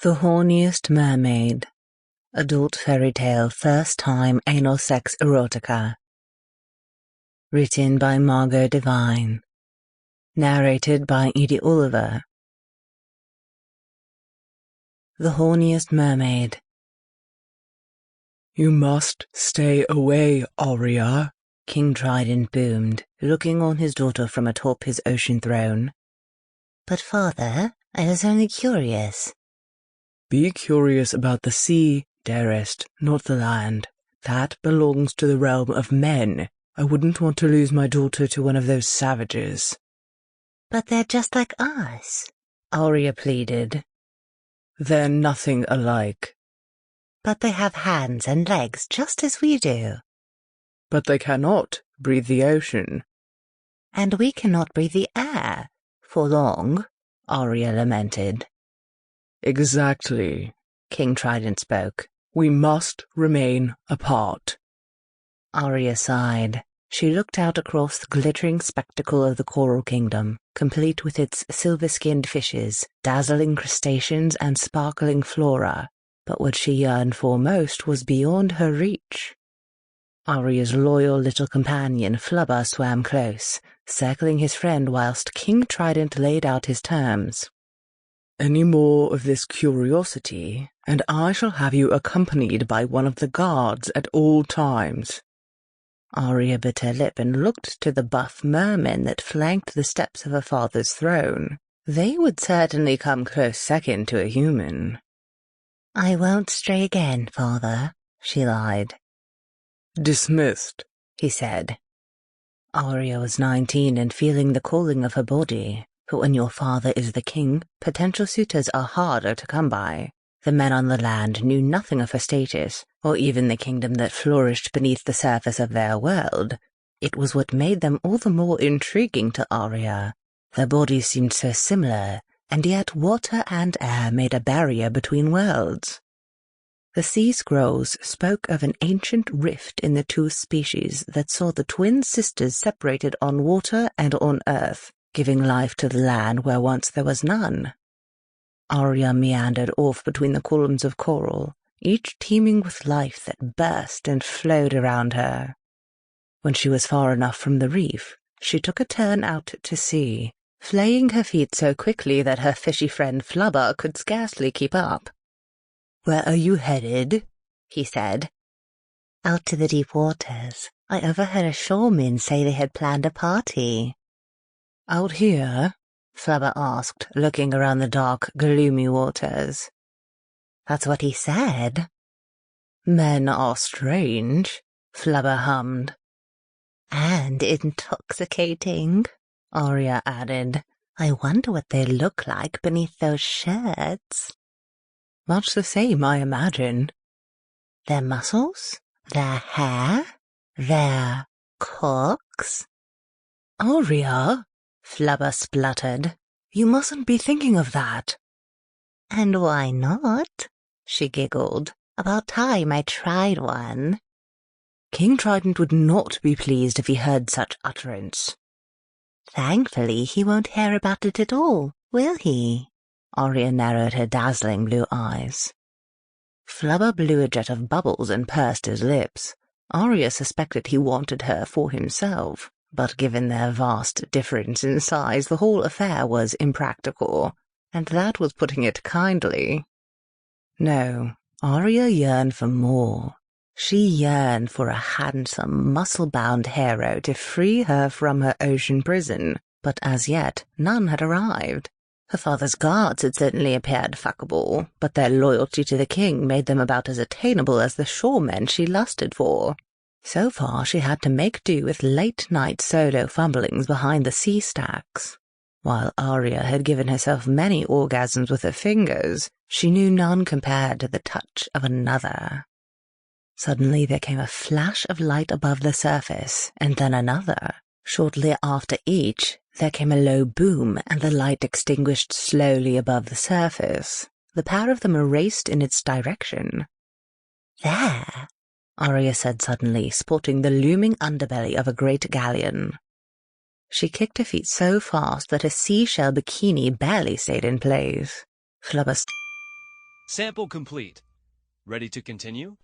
The Horniest Mermaid. Adult fairy tale first time anal sex erotica. Written by Margot Devine. Narrated by Edie Olliver. The Horniest Mermaid. You must stay away, Aria, King Trident boomed, looking on his daughter from atop his ocean throne. But father, I was only curious. Be curious about the sea, dearest, not the land. That belongs to the realm of men. I wouldn't want to lose my daughter to one of those savages. But they're just like us, Aria pleaded. They're nothing alike. But they have hands and legs just as we do. But they cannot breathe the ocean. And we cannot breathe the air, for long, Aria lamented. Exactly, King Trident spoke. We must remain apart. Aria sighed. She looked out across the glittering spectacle of the Coral Kingdom, complete with its silver-skinned fishes, dazzling crustaceans, and sparkling flora. But what she yearned for most was beyond her reach. Aria's loyal little companion Flubber swam close, circling his friend whilst King Trident laid out his terms. Any more of this curiosity, and I shall have you accompanied by one of the guards at all times. Aria bit her lip and looked to the buff mermen that flanked the steps of her father's throne. They would certainly come close second to a human. I won't stray again, father, she lied. Dismissed, he said. Aria was 19 and feeling the calling of her body. But when your father is the king, potential suitors are harder to come by. The men on the land knew nothing of her status, or even the kingdom that flourished beneath the surface of their world. It was what made them all the more intriguing to Aria. Their bodies seemed so similar, and yet water and air made a barrier between worlds. The sea scrolls spoke of an ancient rift in the two species that saw the twin sisters separated on water and on earth, giving life to the land where once there was none. Aria meandered off between the columns of coral, each teeming with life that burst and flowed around her. When she was far enough from the reef, she took a turn out to sea, flaying her feet so quickly that her fishy friend Flubber could scarcely keep up. "Where are you headed?" he said. "Out to the deep waters. I overheard a shoreman say they had planned a party." "Out here?" Flubber asked, looking around the dark, gloomy waters. "That's what he said." "Men are strange," Flubber hummed. "And intoxicating," Aria added. "I wonder what they look like beneath those shirts." "Much the same, I imagine." "Their muscles? Their hair? Their cocks?" "Aria," Flubber spluttered. "You mustn't be thinking of that." "And why not?" she giggled. "About time I tried one." King Trident would not be pleased if he heard such utterance. "Thankfully he won't hear about it at all, will he?" Aria narrowed her dazzling blue eyes. Flubber blew a jet of bubbles and pursed his lips. Aria suspected he wanted her for himself. But given their vast difference in size, the whole affair was impractical, and that was putting it kindly. No, Aria yearned for more. She yearned for a handsome, muscle-bound hero to free her from her ocean prison, but as yet none had arrived. Her father's guards had certainly appeared fuckable, but their loyalty to the king made them about as attainable as the shoremen she lusted for. So far she had to make do with late-night solo fumblings behind the sea stacks. While Aria had given herself many orgasms with her fingers, she knew none compared to the touch of another. Suddenly there came a flash of light above the surface, and then another. Shortly after each, there came a low boom, and the light extinguished slowly above the surface. The pair of them erased in its direction. "There," Aria said suddenly, spotting the looming underbelly of a great galleon. She kicked her feet so fast that her seashell bikini barely stayed in place. Flubber Sample complete. Ready to continue?